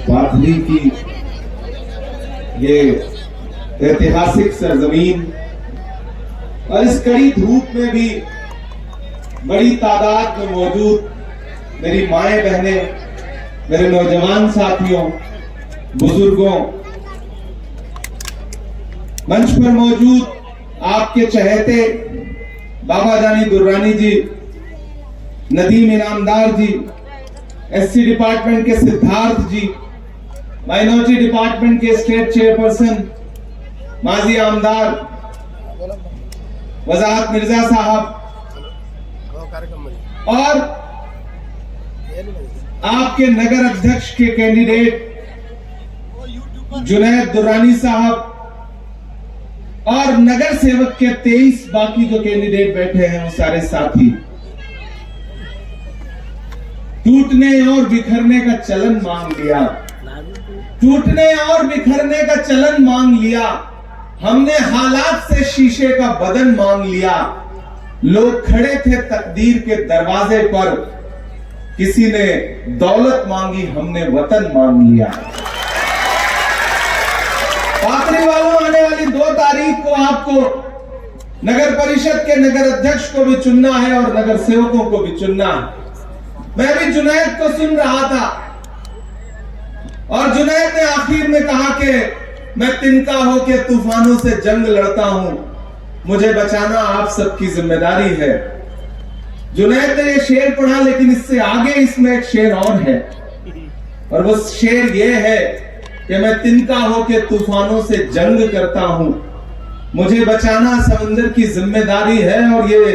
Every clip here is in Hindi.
पाथरी की ये ऐतिहासिक सरजमीन और इस कड़ी धूप में भी बड़ी तादाद में मौजूद मेरी माएं बहनें, मेरे नौजवान साथियों, बुजुर्गों, मंच पर मौजूद आपके चहेते बाबा जानी दुर्रानी जी, नदीम इनामदार जी, एससी डिपार्टमेंट के सिद्धार्थ जी, माइनॉरिटी डिपार्टमेंट के स्टेट चेयरपर्सन माजी आमदार वजाहत मिर्जा साहब और आपके नगर अध्यक्ष के कैंडिडेट जुनैद दुर्रानी साहब और नगर सेवक के 23 बाकी जो कैंडिडेट बैठे हैं वो सारे साथी, टूटने और बिखरने का चलन मांग लिया, टूटने और बिखरने का चलन मांग लिया। हमने हालात से शीशे का बदन मांग लिया। लोग खड़े थे तकदीर के दरवाजे पर, किसी ने दौलत मांगी, हमने वतन मांग लिया। पाथरी वालों, आने वाली 2 तारीख को आपको नगर परिषद के नगर अध्यक्ष को भी चुनना है और नगर सेवकों को भी चुनना है। मैं भी जुनैद को सुन रहा था और जुनैद ने आखिर में कहा कि मैं तिनका होके तूफानों से जंग लड़ता हूं, मुझे बचाना आप सबकी जिम्मेदारी है। जुनैद ने ये शेर पढ़ा, लेकिन इससे आगे इसमें एक शेर और है और वो शेर ये है कि मैं तिनका होके तूफानों से जंग करता हूं, मुझे बचाना समंदर की जिम्मेदारी है। और ये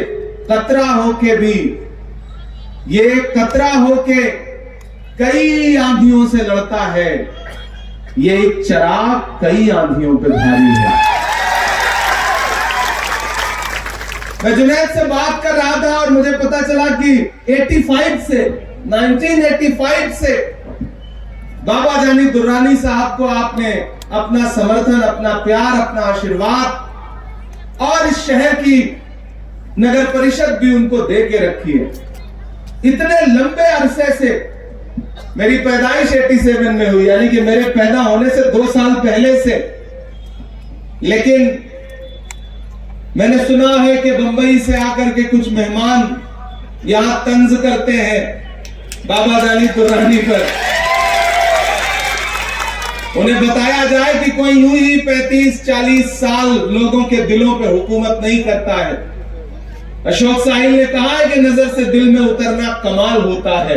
कतरा होके भी, ये कतरा होके कई आंधियों से लड़ता है, ये एक चिराग कई आंधियों पर भारी है। मैं जुनैद से बात कर रहा था और मुझे पता चला कि 1985 से बाबा जानी दुर्रानी साहब को आपने अपना समर्थन, अपना प्यार, अपना आशीर्वाद और इस शहर की नगर परिषद भी उनको दे के रखी है। इतने लंबे अरसे से, मेरी पैदाइश 87 में हुई, यानी कि मेरे पैदा होने से 2 साल पहले से, लेकिन मैंने सुना है कि बंबई से आकर के कुछ मेहमान यहां तंज करते हैं बाबा जानी दुर्रानी पर। उन्हें बताया जाए कि कोई यूं ही 35-40 साल लोगों के दिलों पे हुकूमत नहीं करता है। अशोक साहिल ने कहा है कि नजर से दिल में उतरना कमाल होता है,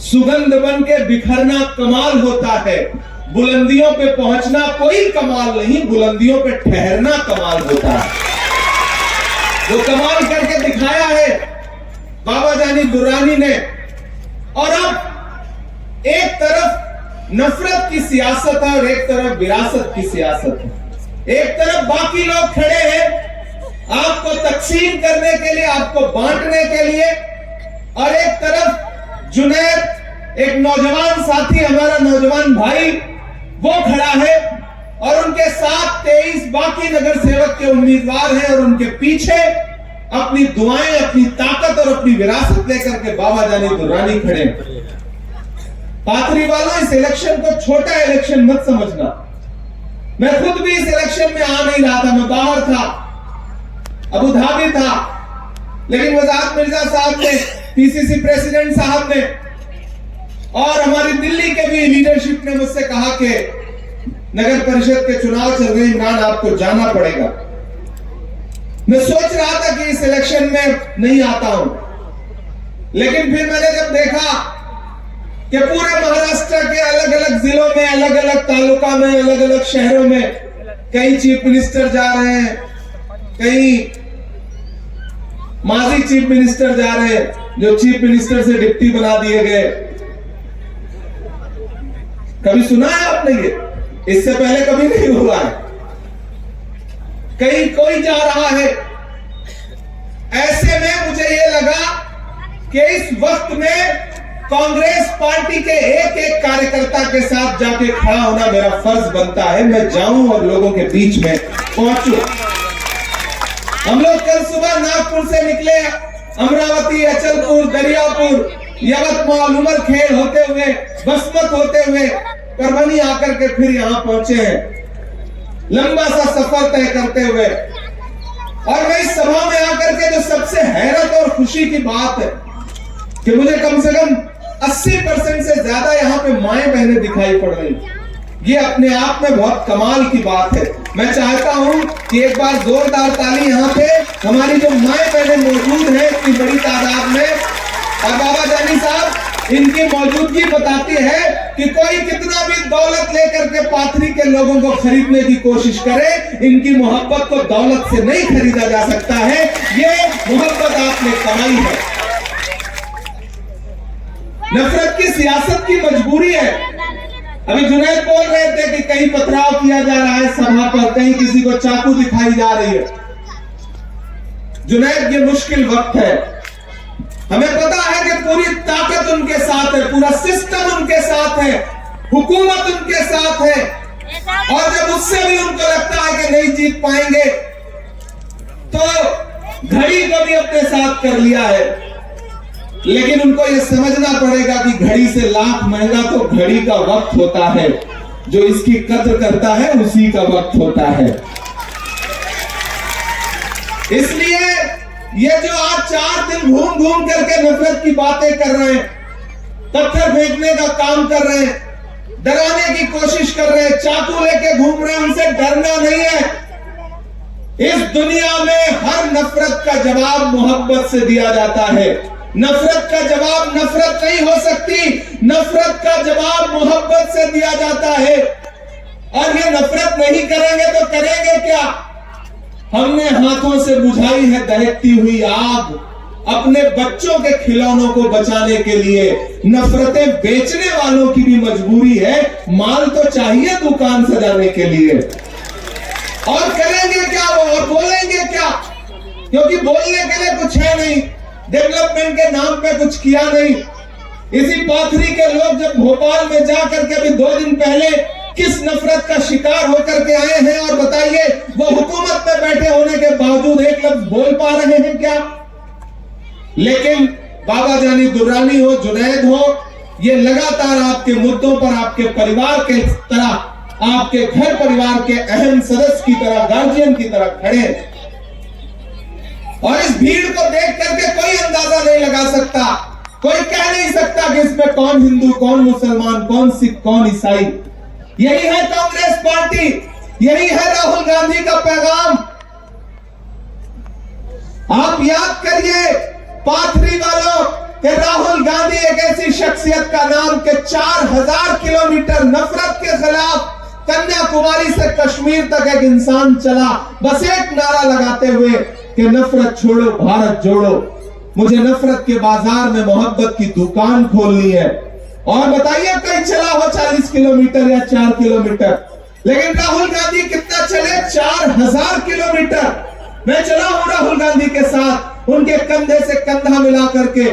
सुगंध बन के बिखरना कमाल होता है, बुलंदियों पे पहुंचना कोई कमाल नहीं, बुलंदियों पे ठहरना कमाल होता है। वो कमाल करके दिखाया है बाबा जानी दुर्रानी ने। और अब एक तरफ नफरत की सियासत है और एक तरफ विरासत की सियासत है। एक तरफ बाकी लोग खड़े हैं आपको तकसीम करने के लिए, आपको बांटने के लिए, और एक तरफ जुनैद, एक नौजवान साथी, हमारा नौजवान भाई, वो खड़ा है और उनके साथ 23 बाकी नगर सेवक के उम्मीदवार हैं और उनके पीछे अपनी दुआएं, अपनी ताकत और अपनी विरासत लेकर के बाबा जानी दुर्रानी खड़े हैं। पाथरी वालों, इस इलेक्शन को छोटा इलेक्शन मत समझना। मैं खुद भी इस इलेक्शन में आ नहीं रहा था, मैं बाहर था, अबू धाबी था, लेकिन वजाहत मिर्जा साहब ने, पीसीसी प्रेसिडेंट साहब ने और हमारी दिल्ली के भी लीडरशिप ने मुझसे कहा कि नगर परिषद के चुनाव चल रहे, इमरान आपको जाना पड़ेगा। मैं सोच रहा था कि इस इलेक्शन में नहीं आता हूं, लेकिन फिर मैंने जब देखा कि पूरे महाराष्ट्र के अलग अलग जिलों में, अलग अलग तालुका में, अलग अलग शहरों में कई चीफ मिनिस्टर जा रहे हैं, कई माजी चीफ मिनिस्टर जा रहे हैं जो चीफ मिनिस्टर से डिप्टी बना दिए गए। कभी सुना है आपने ये? इससे पहले कभी नहीं हुआ है। कहीं कोई जा रहा है। ऐसे में मुझे ये लगा कि इस वक्त में कांग्रेस पार्टी के एक एक कार्यकर्ता के साथ जाके खड़ा होना मेरा फर्ज बनता है। मैं जाऊं और लोगों के बीच में पहुंचूं। हम लोग कल सुबह नागपुर से निकले, अमरावती, अचलपुर, दरियापुर, यवतमाल, उमरखेड़ होते हुए, बसमत होते हुए परभनी आकर के फिर यहां पहुंचे हैं, लंबा सा सफर तय करते हुए। और मैं इस सभा में आकर के जो सबसे हैरत और खुशी की बात है कि मुझे कम से कम 80% से ज्यादा यहाँ पे माएं बहनें दिखाई पड़ रही। ये अपने आप में बहुत कमाल की बात है। मैं चाहता हूं कि एक बार जोरदार ताली यहाँ पे हमारी जो माएं बहनें मौजूद हैं इतनी बड़ी तादाद में, और बाबा जानी साहब इनकी मौजूदगी बताती है कि कोई कितना भी दौलत लेकर के पाथरी के लोगों को खरीदने की कोशिश करे, इनकी मोहब्बत को दौलत से नहीं खरीदा जा सकता है। ये मोहब्बत आपने कमाई है। नफरत की सियासत की मजबूरी है। अभी जुनैद बोल रहे थे कि कहीं पथराव किया जा रहा है सभा पर, कहीं किसी को चाकू दिखाई जा रही है। जुनैद, ये मुश्किल वक्त है। हमें पता है कि पूरी ताकत उनके साथ है, पूरा सिस्टम उनके साथ है, हुकूमत उनके साथ है, और जब उससे भी उनको लगता है कि नहीं जीत पाएंगे तो घड़ी को भी अपने साथ कर लिया है। लेकिन उनको यह समझना पड़ेगा कि घड़ी से लाख महंगा तो घड़ी का वक्त होता है। जो इसकी कद्र करता है उसी का वक्त होता है। इसलिए ये जो आज 4 दिन घूम घूम करके नफरत की बातें कर रहे हैं, पत्थर फेंकने का काम कर रहे हैं, डराने की कोशिश कर रहे हैं, चाकू लेके घूम रहे हैं, उनसे डरना नहीं है। इस दुनिया में हर नफरत का जवाब मोहब्बत से दिया जाता है। नफरत का जवाब नफरत नहीं हो सकती, नफरत का जवाब मोहब्बत से दिया जाता है। और ये नफरत नहीं करेंगे तो करेंगे क्या? हमने हाथों से बुझाई है दहकती हुई आग, अपने बच्चों के खिलौनों को बचाने के लिए। नफरतें बेचने वालों की भी मजबूरी है, माल तो चाहिए दुकान सजाने के लिए। और करेंगे क्या वो, और बोलेंगे क्या? क्योंकि बोलने के लिए कुछ है नहीं, डेवलपमेंट के नाम पे कुछ किया नहीं। इसी पाथरी के लोग जब भोपाल में जाकर के अभी 2 दिन पहले किस नफरत का शिकार होकर के आए हैं, और बताइए वो हुकूमत में बैठे होने के बावजूद एक लफ्ज बोल पा रहे हैं क्या? लेकिन बाबा जानी दुर्रानी हो, जुनैद हो, ये लगातार आपके मुद्दों पर आपके परिवार के तरह, आपके घर परिवार के अहम सदस्य की तरह, गार्जियन की तरह खड़े। और इस भीड़ को देख करके कोई अंदाजा नहीं लगा सकता, कोई कह नहीं सकता कि इसमें कौन हिंदू, कौन मुसलमान, कौन सिख, कौन ईसाई। यही है कांग्रेस पार्टी, यही है राहुल गांधी का पैगाम। आप याद करिए पाथरी वालों कि राहुल गांधी एक ऐसी शख्सियत का नाम कि 4000 किलोमीटर नफरत के खिलाफ कन्याकुमारी से कश्मीर तक एक इंसान चला, बस एक नारा लगाते हुए कि नफरत छोड़ो भारत जोड़ो। मुझे नफरत के बाजार में मोहब्बत की दुकान खोलनी है। और बताइए कहीं चला हो 40 किलोमीटर या 4 किलोमीटर, लेकिन राहुल गांधी कितना चले? 4000 किलोमीटर। मैं चला हूं राहुल गांधी के साथ, उनके कंधे से कंधा मिला करके।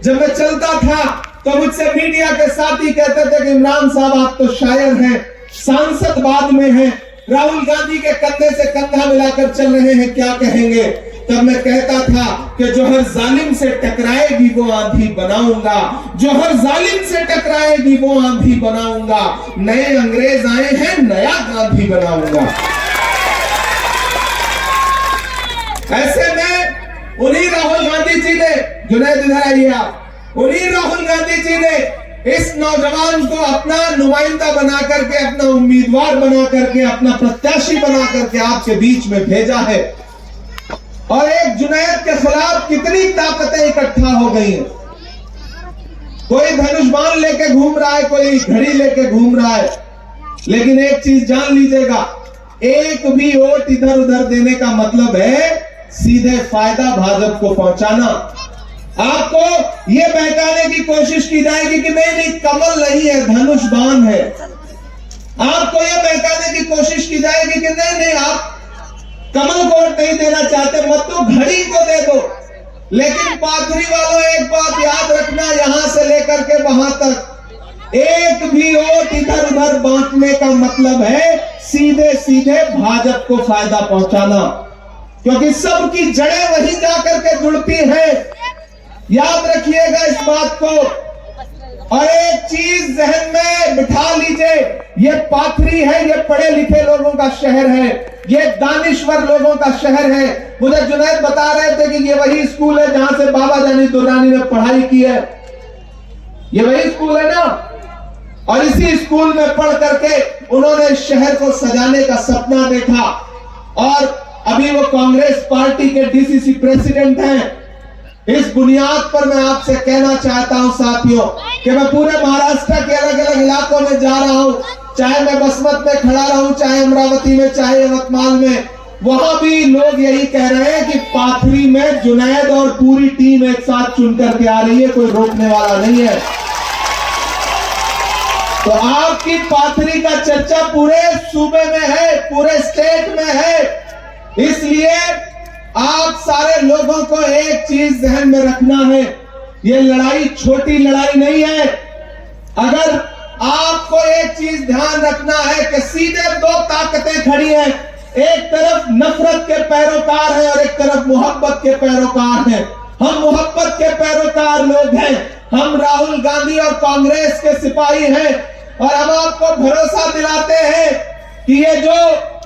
जब मैं चलता था तो मुझसे मीडिया के साथी कहते थे कि इमरान साहब आप तो शायर हैं, सांसद बाद में हैं, राहुल गांधी के कंधे से कंधा मिलाकर चल रहे हैं, क्या कहेंगे? तब मैं कहता था कि जो हर जालिम से टकराएगी वो आंधी बनाऊंगा, जो हर जालिम से टकराएगी वो आंधी बनाऊंगा। नए अंग्रेज आए हैं, नया गांधी बनाऊंगा। ऐसे में उन्हीं राहुल गांधी जी ने, जुनैद इधर आइए आप, उन्हीं राहुल गांधी जी ने इस नौजवान को अपना नुमाइंदा बना करके, अपना उम्मीदवार बना करके, अपना प्रत्याशी बना करके आपके बीच में भेजा है। और एक जुनैद के खिलाफ कितनी ताकतें इकट्ठा हो गई हैं। कोई धनुष बाण लेके घूम रहा है, कोई घड़ी लेके घूम रहा है, लेकिन एक चीज जान लीजिएगा, एक भी वोट इधर उधर देने का मतलब है सीधे फायदा भाजपा को पहुंचाना। आपको ये बहकाने की कोशिश की जाएगी कि नहीं कमल नहीं है, धनुष बाण है। आपको ये बहकाने की कोशिश की जाएगी कि नहीं आप कमल को वोट नहीं देना चाहते, मत तो घड़ी को दे दो। लेकिन पाथरी वालों एक बात याद रखना, यहां से लेकर के वहां तक एक भी वोट इधर उधर बांटने का मतलब है सीधे सीधे भाजपा को फायदा पहुंचाना, क्योंकि सबकी जड़ें वहीं जाकर के जुड़ती हैं। याद रखिएगा इस बात को। और एक चीज जहन में बिठा लीजिए, ये पाथरी है, ये पढ़े लिखे लोगों का शहर है, ये दानिश्वर लोगों का शहर है। मुझे जुनैद बता रहे थे कि ये वही स्कूल है जहां से बाबा जानी दुर्रानी ने पढ़ाई की है, ये वही स्कूल है ना। और इसी स्कूल में पढ़ करके उन्होंने शहर को सजाने का सपना देखा और अभी वो कांग्रेस पार्टी के डीसीसी प्रेसिडेंट हैं। इस बुनियाद पर मैं आपसे कहना चाहता हूं साथियों कि मैं पूरे महाराष्ट्र के अलग अलग इलाकों में जा रहा हूं, चाहे मैं बसमत में खड़ा रहूं, चाहे अमरावती में, चाहे यवतमाल में, वहां भी लोग यही कह रहे हैं कि पाथरी में जुनैद और पूरी टीम एक साथ चुन करके आ रही है, कोई रोकने वाला नहीं है। तो आपकी पाथरी का चर्चा पूरे सूबे में है, पूरे स्टेट में है। इसलिए आप सारे लोगों को एक चीज ध्यान में रखना है, ये लड़ाई छोटी लड़ाई नहीं है। अगर आपको एक चीज ध्यान रखना है कि सीधे दो ताकतें खड़ी हैं, एक तरफ नफरत के पैरोकार हैं और एक तरफ मोहब्बत के पैरोकार हैं। हम मोहब्बत के पैरोकार लोग हैं, हम राहुल गांधी और कांग्रेस के सिपाही हैं और हम आपको भरोसा दिलाते हैं कि ये जो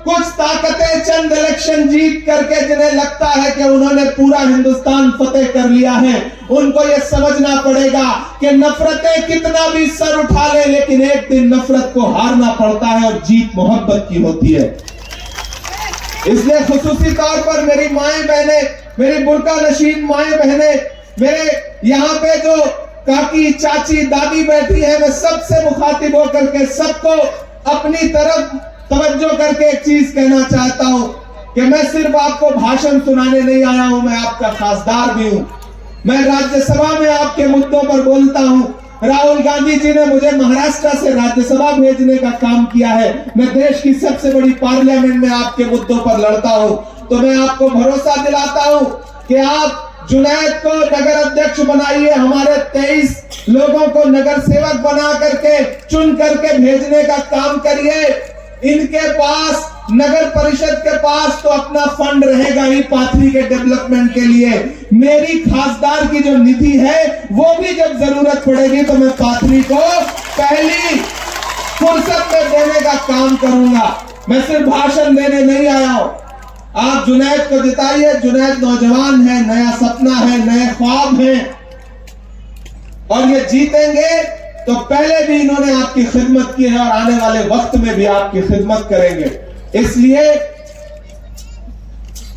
कुछ ताकतें चंद इलेक्शन जीत करके जिन्हें लगता है कि उन्होंने पूरा हिंदुस्तान फतेह कर लिया है, उनको ये समझना पड़ेगा कि नफरतें कितना भी सर उठा ले, लेकिन एक दिन नफरत को हारना पड़ता है और जीत मोहब्बत की होती है। इसलिए खुसूसी तौर पर मेरी माएं बहनें, मेरी बुर्का नशीन माएं बहनें, मेरे यहाँ पे जो काकी चाची दादी बैठी है, मैं सबसे मुखातिब होकर के सबको अपनी तरफ तवज्जो करके एक चीज कहना चाहता हूं कि मैं सिर्फ आपको भाषण सुनाने नहीं आया हूं, मैं आपका खासदार भी हूं। मैं राज्यसभा में आपके मुद्दों पर बोलता हूं। राहुल गांधी जी ने मुझे महाराष्ट्र से राज्यसभा भेजने का काम किया है। मैं देश की सबसे बड़ी पार्लियामेंट में आपके मुद्दों पर लड़ता हूं। तो मैं आपको भरोसा दिलाता हूं कि आप जुनैद को नगर अध्यक्ष बनाइए, हमारे 23 लोगों को नगर सेवक बना करके चुन करके भेजने का काम करिए। इनके पास, नगर परिषद के पास तो अपना फंड रहेगा ही पाथरी के डेवलपमेंट के लिए। मेरी खासदार की जो निधि है वो भी जब जरूरत पड़ेगी तो मैं पाथरी को पहली फुर्सत में देने का काम करूंगा। मैं सिर्फ भाषण देने नहीं आया हूं। आप जुनैद को जिताइए। जुनैद नौजवान है, नया सपना है, नए ख्वाब हैं और ये जीतेंगे तो पहले भी इन्होंने आपकी खिदमत की है और आने वाले वक्त में भी आपकी खिदमत करेंगे। इसलिए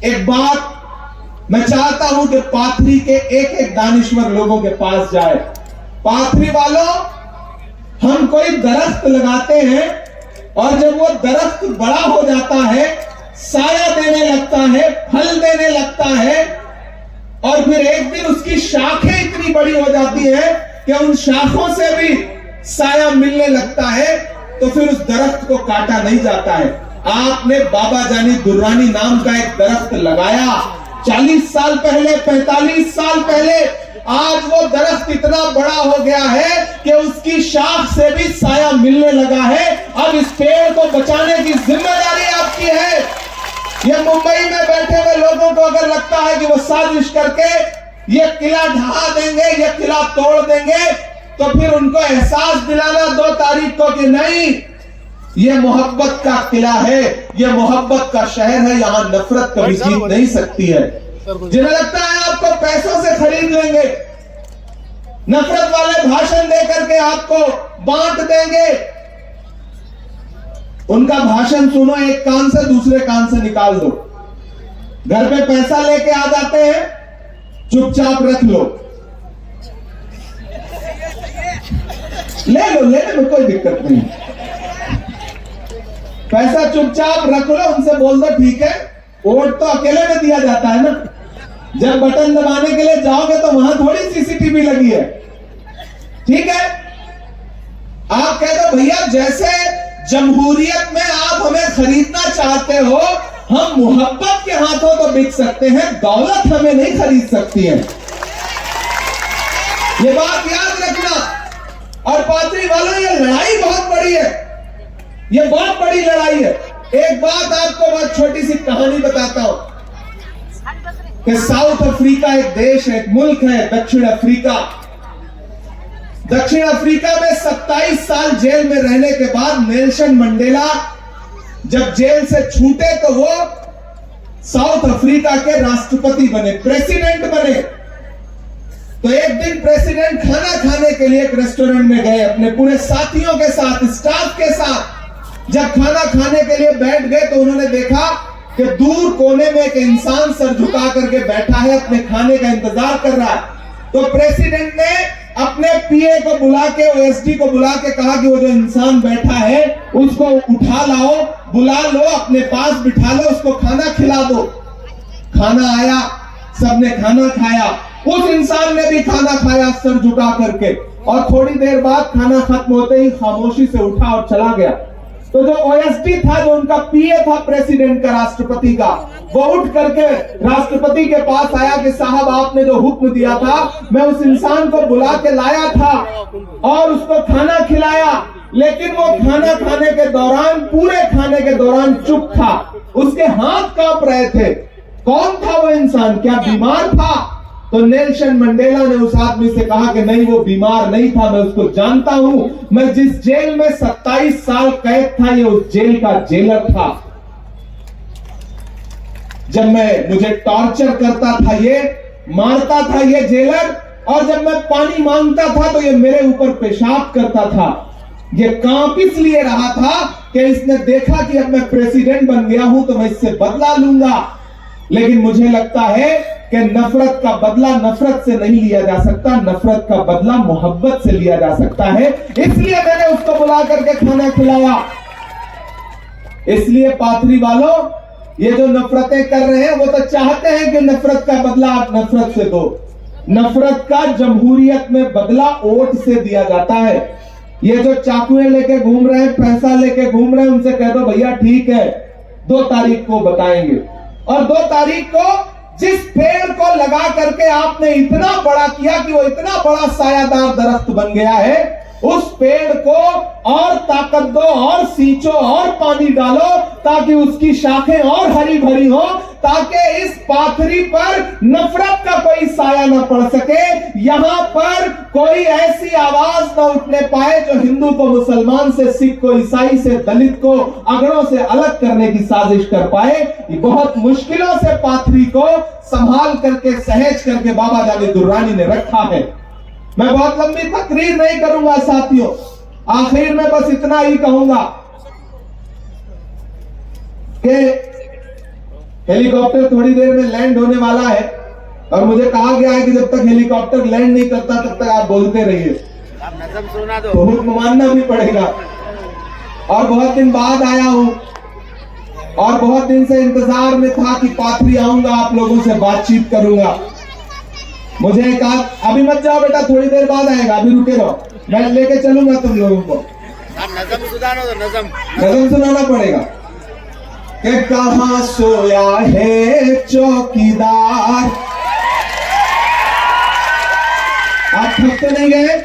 एक बात मैं चाहता हूं कि पाथरी के एक एक दानिश्वर लोगों के पास जाए। पाथरी वालों, हम कोई दरख्त लगाते हैं और जब वो दरख्त बड़ा हो जाता है, साया देने लगता है, फल देने लगता है और फिर एक दिन उसकी शाखें इतनी बड़ी हो जाती है कि उन शाखों से भी साया मिलने लगता है, तो फिर उस दरख्त को काटा नहीं जाता है। आपने बाबा जानी दुर्रानी नाम का एक दरख्त लगाया 40 साल पहले, 45 साल पहले। आज वो दरख्त इतना बड़ा हो गया है कि उसकी शाख से भी साया मिलने लगा है। अब इस पेड़ को बचाने की जिम्मेदारी आपकी है। ये मुंबई में बैठे हुए लोगों को अगर लगता है कि वो साजिश करके ये किला ढहा देंगे, ये किला तोड़ देंगे, तो फिर उनको एहसास दिलाना 2 तारीख को कि नहीं, ये मोहब्बत का किला है, ये मोहब्बत का शहर है, यहां नफरत कभी जीत नहीं सकती है। जिन्हें लगता है आपको पैसों से खरीद लेंगे, नफरत वाले भाषण दे करके आपको बांट देंगे, उनका भाषण सुनो, एक कान से दूसरे कान से निकाल दो। घर पे पैसा लेके आ जाते हैं, चुपचाप रख लो, ले लो, लेने में कोई दिक्कत नहीं। पैसा चुपचाप रख लो, उनसे बोल दो ठीक है। वोट तो अकेले में दिया जाता है ना, जब बटन दबाने के लिए जाओगे तो वहां थोड़ी सीसीटीवी लगी है, ठीक है। आप कह दो भैया जैसे जमहूरियत में आप हमें खरीदना चाहते हो, हम मोहब्बत के हाथों तो बिक सकते हैं, दौलत हमें नहीं खरीद सकती है। ये बात याद रखना। और पाथरी वालों, ये लड़ाई बहुत बड़ी है, ये बहुत बड़ी लड़ाई है। एक बात आपको बहुत छोटी सी कहानी बताता हूं कि साउथ अफ्रीका एक देश है, एक मुल्क है, दक्षिण अफ्रीका। दक्षिण अफ्रीका में 27 साल जेल में रहने के बाद नेल्सन मंडेला जब जेल से छूटे तो वो साउथ अफ्रीका के राष्ट्रपति बने, प्रेसिडेंट बने। तो एक दिन प्रेसिडेंट खाना खाने के लिए एक रेस्टोरेंट में गए अपने पूरे साथियों के साथ, स्टाफ के साथ। जब खाना खाने के लिए बैठ गए तो उन्होंने देखा कि दूर कोने में एक इंसान सर झुका करके बैठा है, अपने खाने का इंतजार कर रहा है। तो प्रेसिडेंट ने अपने पीए को बुला के, ओएसडी को बुला के कहा कि वो जो इंसान बैठा है उसको उठा लाओ, बुला लो, अपने पास बिठा लो, उसको खाना खिला दो। खाना आया, सबने खाना खाया, उस इंसान ने भी खाना खाया सर झुका करके, और थोड़ी देर बाद खाना खत्म होते ही खामोशी से उठा और चला गया। तो जो ओएसडी था, जो उनका पीए था प्रेसिडेंट का, राष्ट्रपति का, वो उठ करके राष्ट्रपति के पास आया कि साहब आपने जो हुक्म दिया था, मैं उस इंसान को बुला के लाया था और उसको खाना खिलाया, लेकिन वो खाना खाने के दौरान, पूरे खाने के दौरान चुप था, उसके हाथ कांप रहे थे। कौन था वो इंसान? क्या बीमार था? तो नेल्सन मंडेला ने उस आदमी से कहा कि नहीं, वो बीमार नहीं था, मैं उसको जानता हूं, मैं जिस जेल में 27 साल कैद था, ये उस जेल का जेलर था। जब मुझे टॉर्चर करता था, ये मारता था ये जेलर, और जब मैं पानी मांगता था तो ये मेरे ऊपर पेशाब करता था। ये कांप इसलिए रहा था कि इसने देखा कि अब मैं प्रेसिडेंट बन गया हूं तो मैं इससे बदला लूंगा। लेकिन मुझे लगता है कि नफरत का बदला नफरत से नहीं लिया जा सकता, नफरत का बदला मोहब्बत से लिया जा सकता है। इसलिए मैंने उसको बुला करके खाना खिलाया। इसलिए पाथरी वालों, ये जो नफरतें कर रहे हैं, वो तो चाहते हैं कि नफरत का बदला आप नफरत से दो। नफरत का जमहूरियत में बदला वोट से दिया जाता है। ये जो चाकुएं लेके घूम रहे हैं, पैसा लेके घूम रहे हैं, उनसे कह दो भैया ठीक है, 2 तारीख को बताएंगे। और 2 तारीख को जिस पेड़ को लगा करके आपने इतना बड़ा किया कि वो इतना बड़ा सायादार दरख्त बन गया है, उस पेड़ को और ताकत दो, और सींचो, और पानी डालो, ताकि उसकी शाखें और हरी भरी हो, ताकि इस पाथरी पर नफरत का कोई साया न पड़ सके, यहां पर कोई ऐसी आवाज न उठने पाए जो हिंदू को मुसलमान से, सिख को ईसाई से, दलित को अगड़ों से अलग करने की साजिश कर पाए। ये बहुत मुश्किलों से पाथरी को संभाल करके, सहेज करके बाबा जानी दुर्रानी ने रखा है। मैं बहुत लंबी तकरीर नहीं करूंगा साथियों, आखिर में बस इतना ही कहूंगा कि हेलीकॉप्टर थोड़ी देर में लैंड होने वाला है, और मुझे कहा गया है कि जब तक हेलीकॉप्टर लैंड नहीं करता तब तक आप बोलते रहिए। आप नज़म सुना दो, तो हुक्म मानना भी पड़ेगा। और बहुत दिन बाद आया हूं, और बहुत दिन से इंतजार में था कि पाथरी आऊंगा, आप लोगों से बातचीत करूंगा। मुझे कहा अभी मत जाओ बेटा, थोड़ी देर बाद आएगा, अभी रुके रहो, मैं लेके चलूंगा तुम लोगों को। नज़म सुनाना, नज़म सुनाना पड़ेगा कि कहां सोया है चौकीदार। आप थक तो नहीं गए?